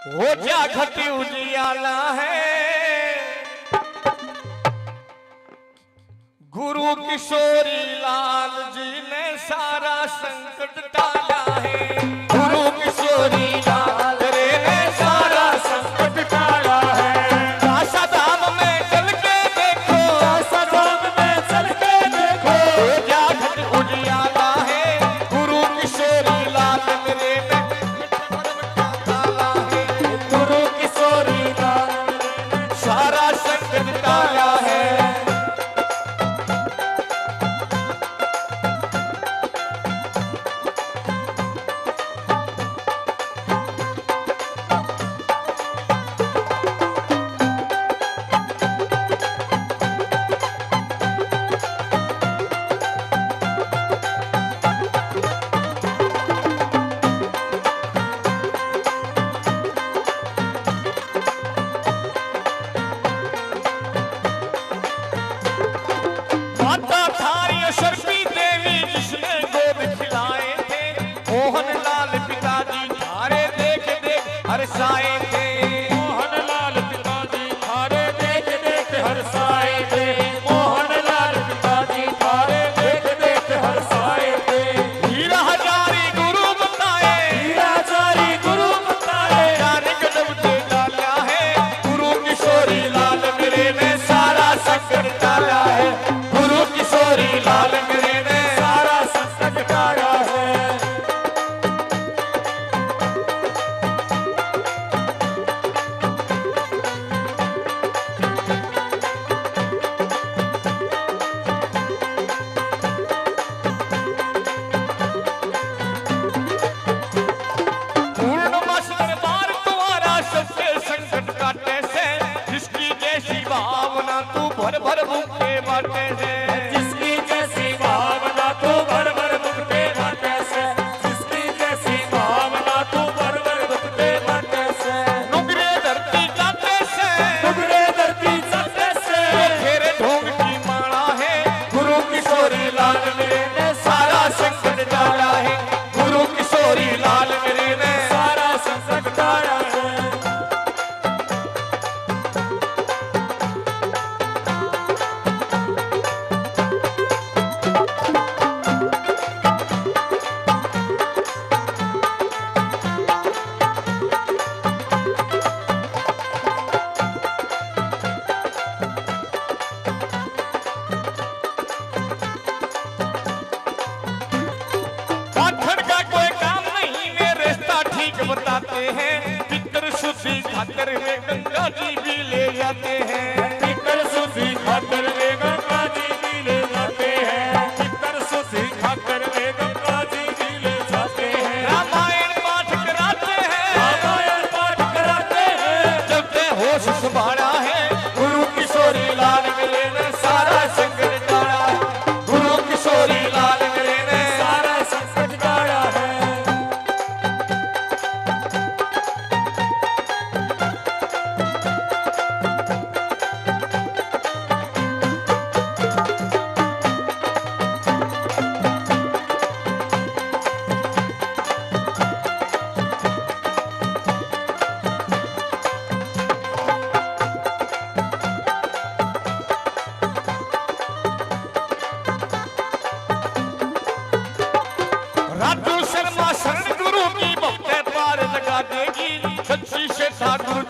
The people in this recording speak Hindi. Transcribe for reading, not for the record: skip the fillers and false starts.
हो जा घटी उजियाला है, गुरु किशोरी लाल जी ने सारा संकट टाला है। गुरु किशोरी लाल रे ने सारा संकट टाला है। कासा धाम में चल के देखो, कासा धाम में चल के देखो, हो जा घटी उजियाला है, गुरु किशोरी लाल मेरे ने सारा संकट टाला है। हरसाए थे मोहन लाल पिताजी थारे देख देख हरसाए थे। मोहन लाल पिताजी थारे देख देख हरसाए थे। हीरा हजारी गुरु बताए, हीरा हजारी गुरु बताए, जाने कदम से डाला है, गुरु किशोरी लाल मेरे ने सारा संकट टाला है। गुरु किशोरी लाल मेरे ने सारा संकट टाला है। भर भर भूखे बाटे से, जिसकी जैसी भावना तू भर भर भूखे बाटे से, जिसकी जैसी भावना तू भर भर भूखे बाटे से। नुगरे धरती जाते से, नुगरे धरती जाते से, तेरे ढोंग की माला है, गुरु किशोरी लाल मेरे ने सारा संकट टाला है। गुरु किशोरी लाल मेरे ने सारा संकट टाला है। बताते हैं पितर शुद्धि खातर वे गंगा जी भी ले जाते हैं। पितर शुद्धि खातर वे गंगा जी भी ले जाते हैं। पितर शुद्धि खातर वे गंगा जी भी ले जाते हैं। रामायण पाठ कराते हैं, रामायण पाठ कराते हैं, जब ते होश संभाला है, गुरु किशोरी लाल मेरे ने सारा संकट टाला है। गुरु किशोरी लाल मेरे ने सारा संकट टाला है। शर्मा शरण गुरु की भक्त पार लगा देगी, सच्ची से ठाकुर